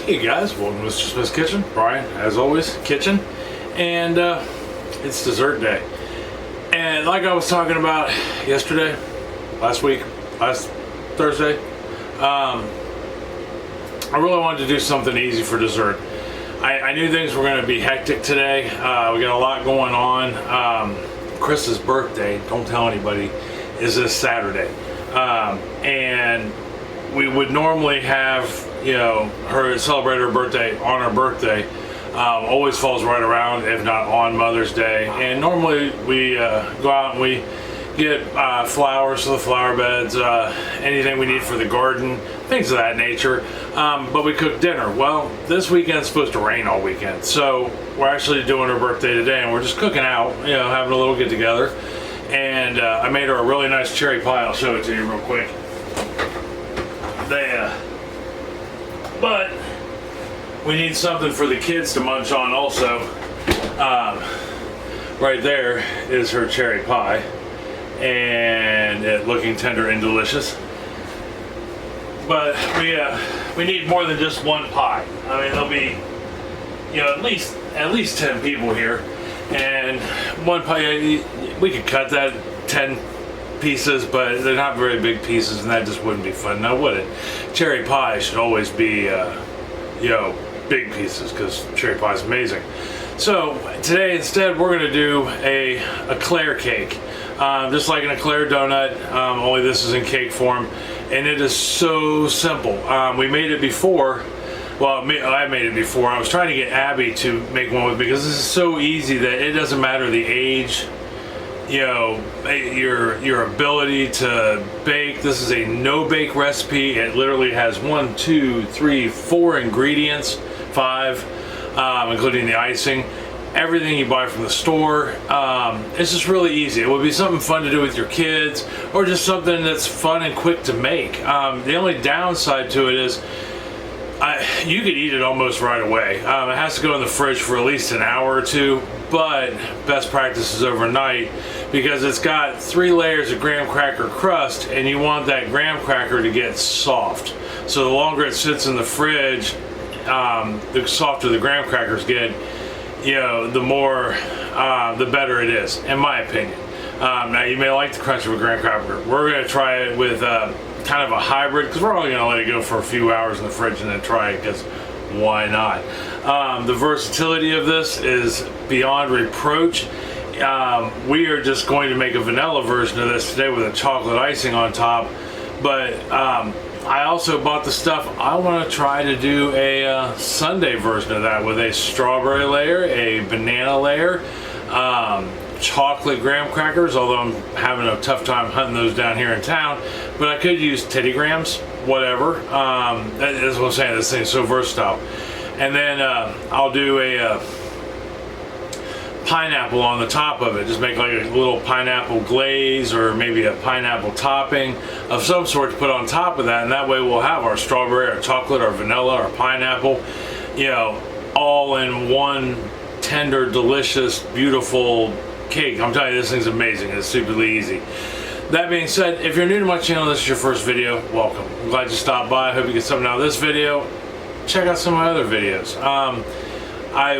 Hey guys, welcome to Mr. Smith's Kitchen. Brian, as always, kitchen. And it's dessert day. And like I was talking about yesterday, last Thursday, I really wanted to do something easy for dessert. I knew things were going to be hectic today. We got a lot going on. Chris's birthday, don't tell anybody, is this Saturday. And we would normally have, her celebrate her birthday on her birthday. Always falls right around, if not on Mother's Day. And normally we go out and we get flowers for the flower beds, anything we need for the garden, things of that nature. But we cook dinner. Well, this weekend's supposed to rain all weekend, so we're actually doing her birthday today, and we're just cooking out, having a little get together. And I made her a really nice cherry pie. I'll show it to you real quick. But we need something for the kids to munch on also. Right there is her cherry pie, and it looking tender and delicious. But we need more than just one pie. I mean, there'll be at least 10 people here, and one pie we could cut that 10 pieces, but they're not very big pieces, and that just wouldn't be fun. Now, would it? Cherry pie should always be big pieces, because cherry pie is amazing. So today instead we're going to do a Éclair cake, just like an Éclair donut, only this is in cake form, and it is so simple. We made it before. Well, I made it before. I was trying to get Abby to make one with me, because this is so easy that it doesn't matter the age, your ability to bake. This is a no-bake recipe. It literally has 1, 2, 3, 4 ingredients, 5, including the icing. Everything you buy from the store. It's just really easy. It would be something fun to do with your kids, or just something that's fun and quick to make. The only downside to it is you could eat it almost right away. It has to go in the fridge for at least an hour or two, but best practice is overnight, because it's got 3 layers of graham cracker crust, and you want that graham cracker to get soft. So the longer it sits in the fridge, the softer the graham crackers get, the better it is, in my opinion. Now, you may like the crunch of a graham cracker. We're going to try it with kind of a hybrid, because we're only going to let it go for a few hours in the fridge and then try it, because why not? The versatility of this is beyond reproach. We are just going to make a vanilla version of this today with a chocolate icing on top, but I also bought the stuff. I want to try to do a sundae version of that with a strawberry layer, a banana layer, chocolate graham crackers, although I'm having a tough time hunting those down here in town, but I could use Teddy Grahams, whatever. That's what I'm saying, this thing's so versatile. And then I'll do a pineapple on the top of it. Just make like a little pineapple glaze, or maybe a pineapple topping of some sort to put on top of that, and that way we'll have our strawberry, our chocolate, our vanilla, our pineapple, all in one tender, delicious, beautiful cake. I'm telling you, this thing's amazing. It's stupidly easy. That being said, if you're new to my channel, this is your first video, welcome. I'm glad you stopped by. I hope you get something out of this video. Check out some of my other videos.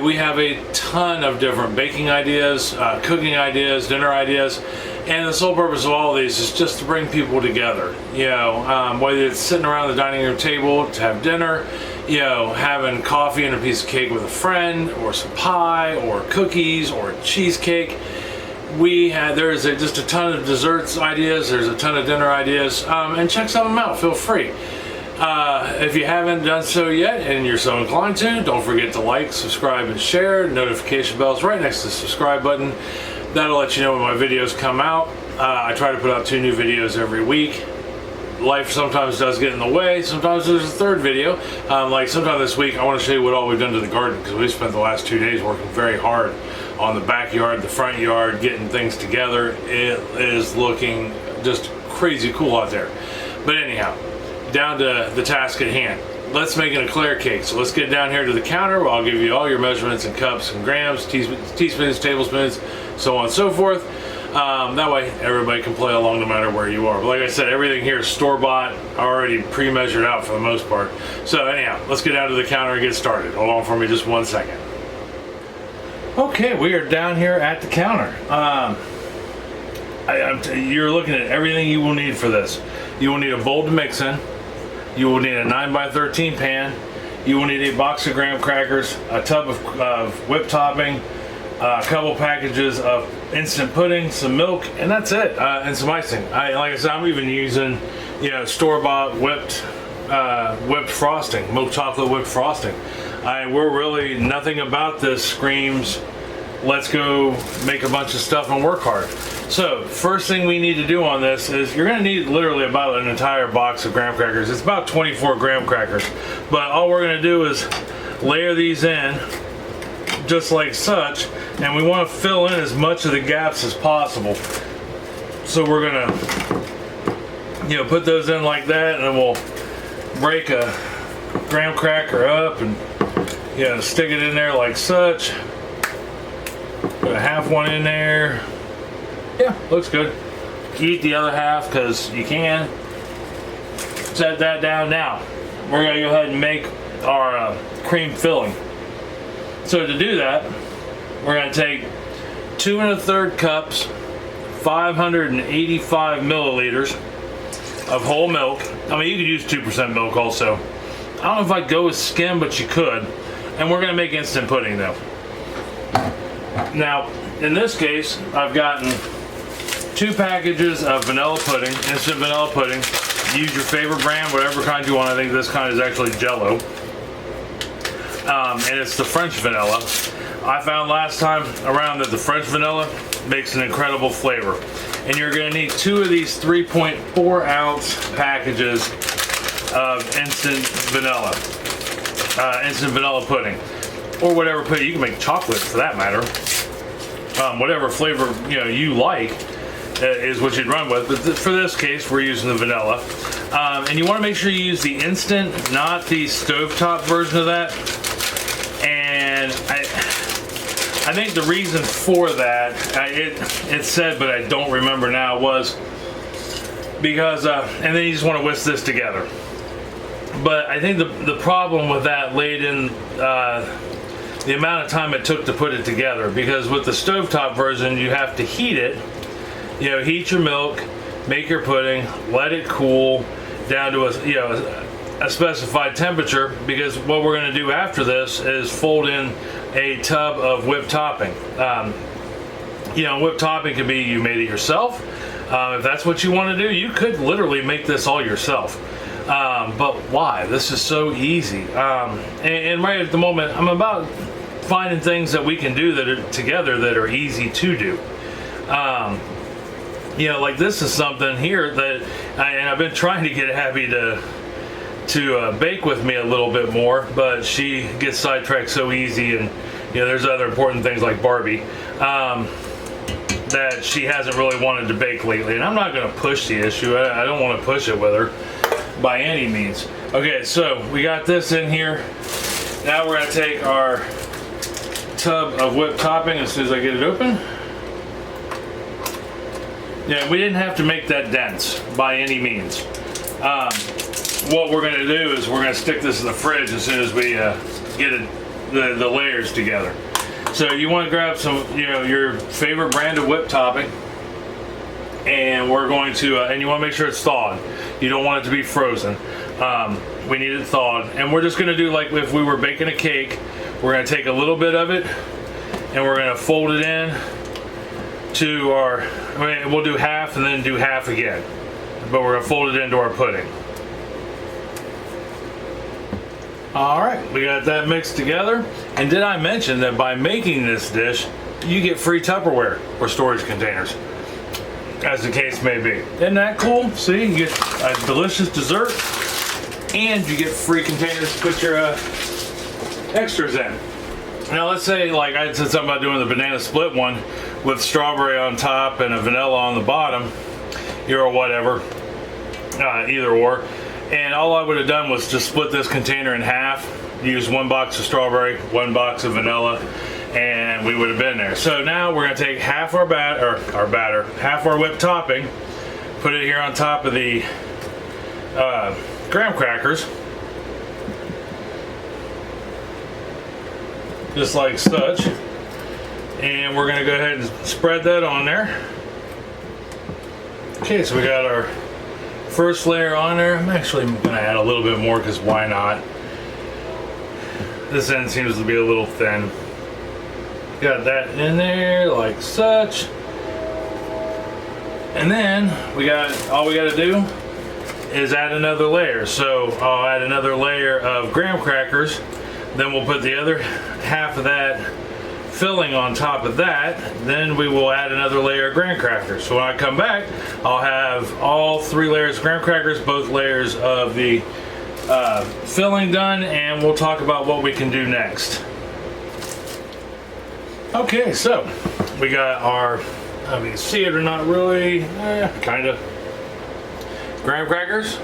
We have a ton of different baking ideas, cooking ideas, dinner ideas, and the sole purpose of all of these is just to bring people together. Whether it's sitting around the dining room table to have dinner, having coffee and a piece of cake with a friend, or some pie, or cookies, or cheesecake. There's just a ton of desserts ideas, there's a ton of dinner ideas, and check some of them out, feel free. If you haven't done so yet and you're so inclined to, don't forget to like, subscribe, and share. Notification bell's right next to the subscribe button. That'll let you know when my videos come out. I try to put out 2 new videos every week. Life sometimes does get in the way. Sometimes there's a 3rd video. Like sometime this week, I want to show you what all we've done to the garden, because we spent the last 2 days working very hard on the backyard, the front yard, getting things together. It is looking just crazy cool out there. But anyhow, down to the task at hand. Let's make an Éclair cake. So let's get down here to the counter where I'll give you all your measurements and cups and grams, teaspoons, tablespoons, so on and so forth. That way everybody can play along no matter where you are. But like I said, everything here is store-bought, already pre-measured out for the most part. So anyhow, let's get down to the counter and get started. Hold on for me just 1 second. Okay, we are down here at the counter. You're looking at everything you will need for this. You will need a bowl to mix in. You will need a 9x13 pan. You will need a box of graham crackers, a tub of whipped topping, a couple packages of instant pudding, some milk, and that's it. And some icing. Like I said, I'm even using, store-bought whipped frosting, milk chocolate whipped frosting. We're really, nothing about this screams, let's go make a bunch of stuff and work hard. So first thing we need to do on this is you're going to need literally about an entire box of graham crackers. It's about 24 graham crackers, but all we're going to do is layer these in just like such, and we want to fill in as much of the gaps as possible. So we're going to put those in like that, and then we'll break a graham cracker up and stick it in there like such. Put a half one in there. Yeah, looks good. Eat the other half because you can. Set that down. Now we're going to go ahead and make our cream filling. So to do that, we're going to take 2 1/3 cups, 585 milliliters of whole milk. I mean, you could use 2% milk also. I don't know if I'd go with skim, but you could. And we're going to make instant pudding though. Now, in this case, I've gotten 2 packages of vanilla pudding, instant vanilla pudding. Use your favorite brand, whatever kind you want. I think this kind is actually Jello. And it's the French vanilla. I found last time around that the French vanilla makes an incredible flavor. And you're going to need 2 of these 3.4 ounce packages of instant vanilla pudding, or whatever pudding. You can make chocolate for that matter. Whatever flavor you like is what you'd run with. But for this case, we're using the vanilla. And you want to make sure you use the instant, not the stovetop version of that. And I think the reason for that, it said, but I don't remember now, was because, and then you just want to whisk this together. But I think the problem with that laid in the amount of time it took to put it together, because with the stovetop version, you have to heat it. Heat your milk, make your pudding, let it cool down to a specified temperature, because what we're going to do after this is fold in a tub of whipped topping. Whipped topping could be you made it yourself. If that's what you want to do, you could literally make this all yourself. But why? This is so easy. And right at the moment, I'm about finding things that we can do that are together that are easy to do. Like this is something here that, and I've been trying to get Abby to bake with me a little bit more, but she gets sidetracked so easy, and there's other important things like Barbie that she hasn't really wanted to bake lately. And I'm not going to push the issue. I don't want to push it with her by any means. Okay, so we got this in here. Now we're going to take our tub of whipped topping as soon as I get it open. Yeah, we didn't have to make that dense by any means. What we're going to do is we're going to stick this in the fridge as soon as we get the layers together. So you want to grab some, your favorite brand of whipped topping, and we're going to, and you want to make sure it's thawed. You don't want it to be frozen. We need it thawed, and we're just going to do like if we were baking a cake. We're going to take a little bit of it, and we're going to fold it in to our, we'll do half and then do half again, but we're going to fold it into our pudding. All right, we got that mixed together. And did I mention that by making this dish, you get free Tupperware or storage containers, as the case may be. Isn't that cool? See, you get a delicious dessert and you get free containers to put your extras in. Now let's say, like I said something about doing the banana split one with strawberry on top and a vanilla on the bottom, or whatever, either or. And all I would have done was just split this container in half, use 1 box of strawberry, 1 box of vanilla, and we would have been there. So now we're gonna take half our batter, half our whipped topping, put it here on top of the graham crackers, just like such. And we're gonna go ahead and spread that on there. Okay, so we got our first layer on there. I'm actually gonna add a little bit more because why not? This end seems to be a little thin. Got that in there like such. And then all we gotta do is add another layer. So I'll add another layer of graham crackers. Then we'll put the other half of that filling on top of that. Then we will add another layer of graham crackers. So when I come back, I'll have all 3 layers of graham crackers, both layers of the filling done, and we'll talk about what we can do next. Okay, so we got our, I mean, see it or not really, kind of. Graham crackers,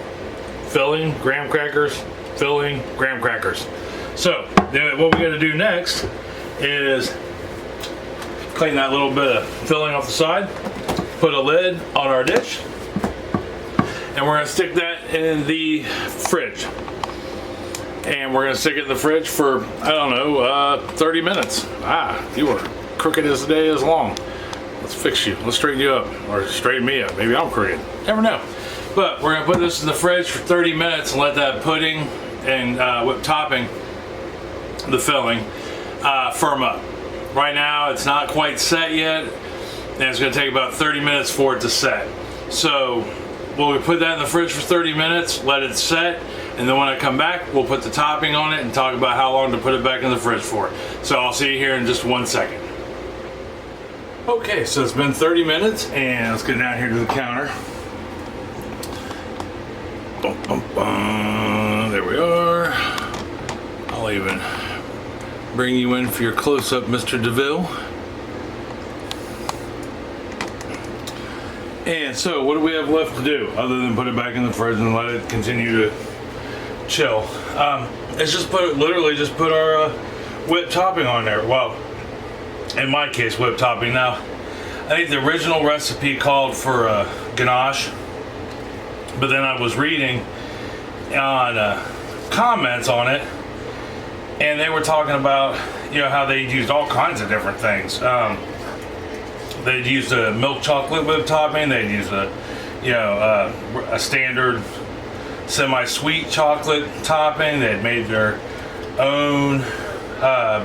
filling, graham crackers, filling, graham crackers. So then what we got to do next is clean that little bit of filling off the side, put a lid on our dish, and we're going to stick that in the fridge. And we're going to stick it in the fridge for, I don't know, 30 minutes. You were crooked as the day is long. Let's fix you. Let's straighten you up. Or straighten me up. Maybe I'm crooked. Never know. But we're going to put this in the fridge for 30 minutes and let that pudding and whipped topping, the filling, firm up. Right now it's not quite set yet, and it's going to take about 30 minutes for it to set. So we'll put that in the fridge for 30 minutes, let it set, and then when I come back, we'll put the topping on it and talk about how long to put it back in the fridge for. So I'll see you here in just 1 second. Okay, so it's been 30 minutes, and let's get down here to the counter. There we are. I'll even bring you in for your close-up, Mr. DeVille. And so what do we have left to do other than put it back in the fridge and let it continue to chill? It's just literally just put our whipped topping on there. Well, in my case, whipped topping. Now, I think the original recipe called for ganache, but then I was reading on comments on it, and they were talking about, you know, how they used all kinds of different things. They'd used a milk chocolate whipped topping. They'd used a standard semi-sweet chocolate topping. They'd made their own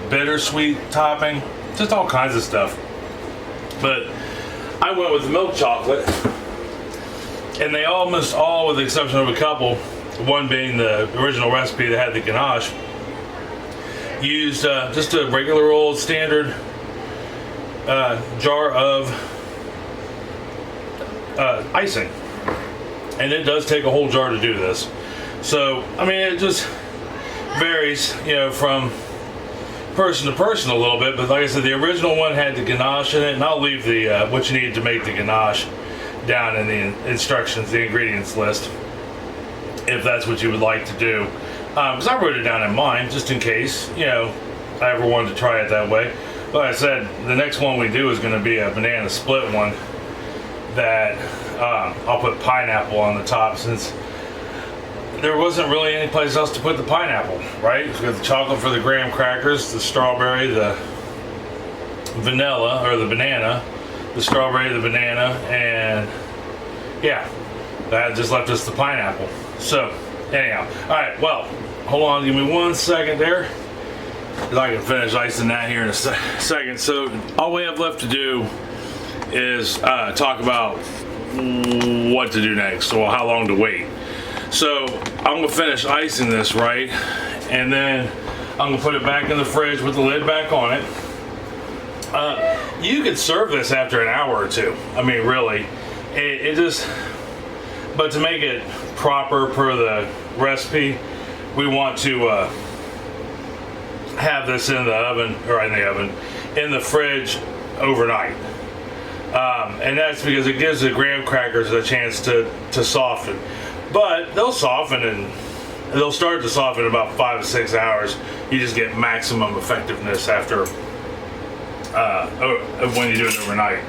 bittersweet topping. Just all kinds of stuff. But I went with the milk chocolate, and they almost all, with the exception of a couple, one being the original recipe that had the ganache, used just a regular old standard jar of icing. And it does take a whole jar to do this. So, I mean, it just varies, you know, from person to person a little bit. But like I said, the original one had the ganache in it, and I'll leave the what you need to make the ganache down in the instructions, the ingredients list, if that's what you would like to do. Because I wrote it down in mine, just in case, you know, I ever wanted to try it that way. But like I said, the next one we do is going to be a banana split one that I'll put pineapple on the top, since there wasn't really any place else to put the pineapple, right? We've got the chocolate for the graham crackers, the strawberry, the vanilla, or the banana, the strawberry, the banana, and yeah, that just left us the pineapple. So anyhow, all right, well, hold on, give me 1 second there, because I can finish icing that here in a second. So all we have left to do is talk about what to do next, or how long to wait. So I'm gonna finish icing this, right, and then I'm gonna put it back in the fridge with the lid back on it. You could serve this after an hour or two. I mean, really, it just, but to make it proper per the recipe, we want to have this in the oven, or in the fridge overnight. And that's because it gives the graham crackers a chance to soften. But they'll soften, and they'll start to soften in about 5 to 6 hours. You just get maximum effectiveness after when you do it overnight.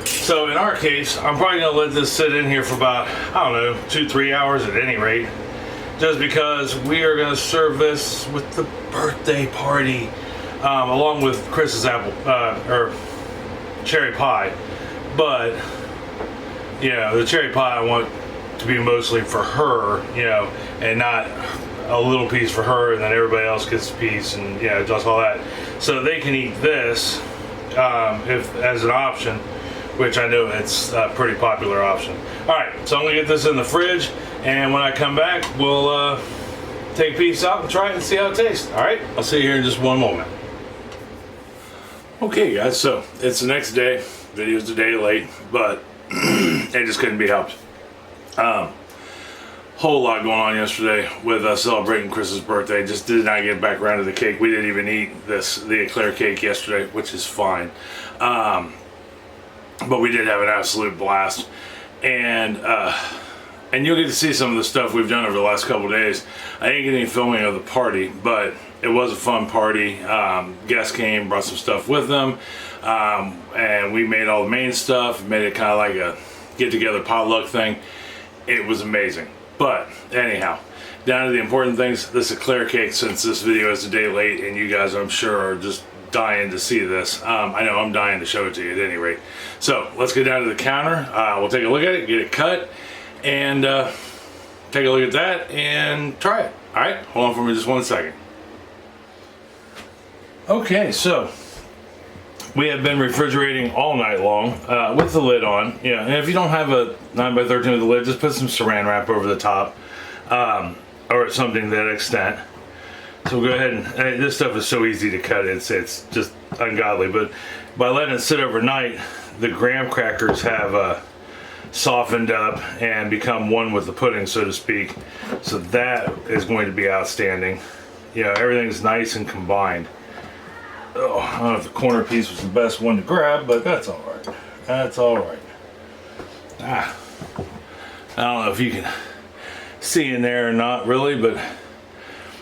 So in our case, I'm probably gonna let this sit in here for about, I don't know, 2-3 hours at any rate, just because we are gonna serve this with the birthday party, along with Chris's apple or cherry pie. But you know, the cherry pie I want to be mostly for her, you know, and not a little piece for her and then everybody else gets a piece, and yeah, just all that. So they can eat this if as an option, which I know it's a pretty popular option. All right, so I'm gonna get this in the fridge, and when I come back, we'll take a piece out and try it and see how it tastes. All right, I'll see you here in just one moment. Okay guys, so it's the next day. Video's a day late, but it just couldn't be helped. Whole lot going on yesterday with celebrating Chris's birthday. Just did not get back around to the cake. We didn't even eat the Éclair cake yesterday, which is fine. But we did have an absolute blast, and you'll get to see some of the stuff we've done over the last couple of days. I didn't get any filming of the party, but it was a fun party. Guests came, brought some stuff with them, and we made all the main stuff, made it kind of like a get-together potluck thing. It was amazing. But anyhow, down to the important things, this Éclair cake, since this video is a day late and you guys, I'm sure, are just dying to see this. I know I'm dying to show it to you at any rate. So let's get down to the counter. We'll take a look at it, get it cut, and take a look at that and try it. All right, hold on for me just one second. Okay, so we have been refrigerating all night long with the lid on. Yeah, and if you don't have a 9x13 with the lid, just put some saran wrap over the top, or something to that extent. So we'll go ahead and this stuff is so easy to cut. It's just ungodly. But by letting it sit overnight, the graham crackers have softened up and become one with the pudding, so to speak. So that is going to be outstanding. You know, everything's nice and combined. Oh, I don't know if the corner piece was the best one to grab, but that's all right. That's all right. I don't know if you can see in there or not really, but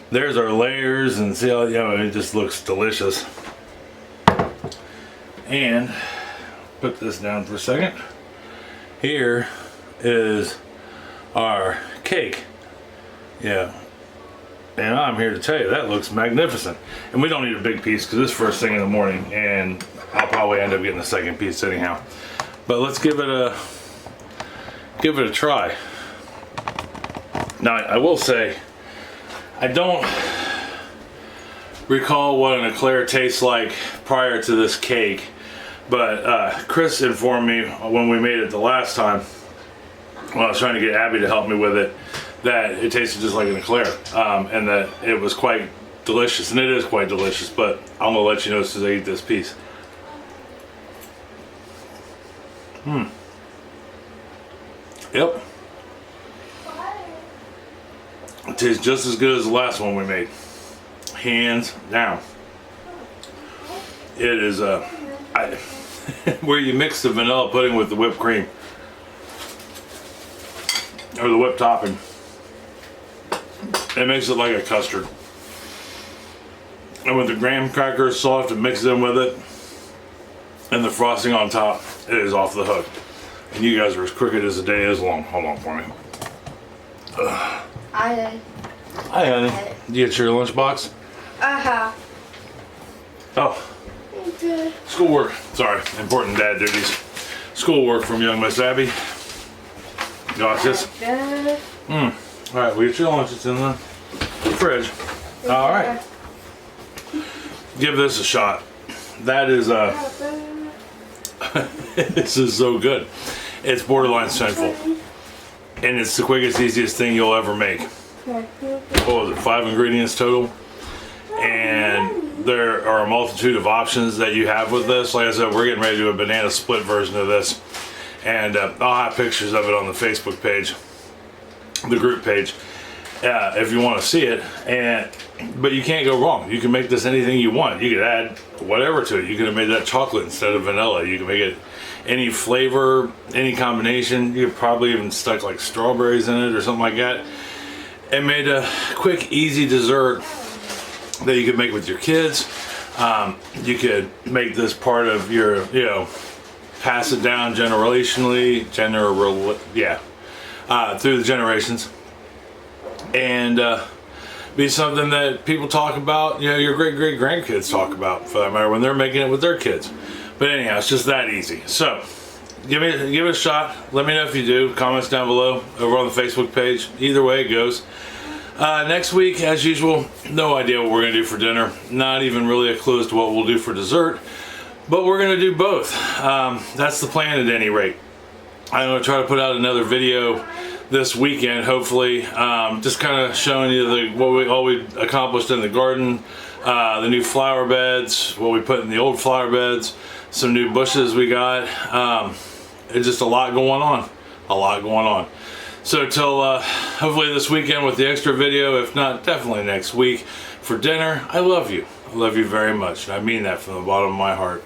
there's our layers, and see how, you know, it just looks delicious. And put this down for a second. Here is our cake. Yeah. And I'm here to tell you, that looks magnificent. And we don't need a big piece because it's first thing in the morning, and I'll probably end up getting a second piece anyhow. But let's give it a try. Now, I will say, I don't recall what an Éclair tastes like prior to this cake, but Chris informed me when we made it the last time, when I was trying to get Abby to help me with it, that it tasted just like an Éclair, and that it was quite delicious, and it is quite delicious. But I'm gonna let you know as soon as I eat this piece. Yep. It tastes just as good as the last one we made, hands down. It is where you mix the vanilla pudding with the whipped cream, or the whipped topping. It makes it like a custard. And with the graham crackers soft and mixed in with it, and the frosting on top, it is off the hook. And you guys are as crooked as the day is long. Hold on for me. Hi, honey. Did you get your lunchbox? Oh. Okay. Schoolwork. Sorry, important dad duties. Schoolwork from young Miss Abby. Got this. All right, we get your lunch. It's in the fridge. All right. Give this a shot. That is this is so good. It's borderline sinful, and it's the quickest, easiest thing you'll ever make. What was it? 5 ingredients total, and there are a multitude of options that you have with this. Like I said, we're getting ready to do a banana split version of this, and I'll have pictures of it on the Facebook page, the group page, if you want to see it. But you can't go wrong. You can make this anything you want. You could add whatever to it. You could have made that chocolate instead of vanilla. You can make it any flavor, any combination. You could probably even stuck like strawberries in it or something like that, and made a quick, easy dessert that you could make with your kids. You could make this part of your, pass it down generationally, through the generations, and be something that people talk about, your great grandkids talk about, for that matter, when they're making it with their kids. But anyhow, it's just that easy. So give it a shot. Let me know if you do. Comments down below over on the Facebook page. Either way it goes. Next week, as usual, no idea what we're gonna do for dinner. Not even really a clue as to what we'll do for dessert. But we're gonna do both. That's the plan at any rate. I'm gonna try to put out another video this weekend, hopefully, just kind of showing you all we accomplished in the garden, the new flower beds, what we put in the old flower beds, some new bushes we got. It's just a lot going on. So till hopefully this weekend with the extra video, if not definitely next week for dinner. I love you very much, and I mean that from the bottom of my heart.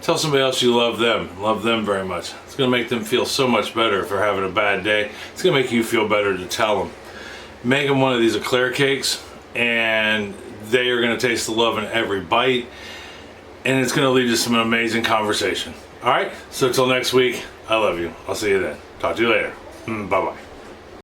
Tell somebody else you love them very much. It's gonna make them feel so much better if they're having a bad day. It's gonna make you feel better to tell them. Make them one of these Éclair cakes, and they are gonna taste the love in every bite, and it's gonna lead to some amazing conversation. All right, so till next week, I love you. I'll see you then. Talk to you later. Bye-bye.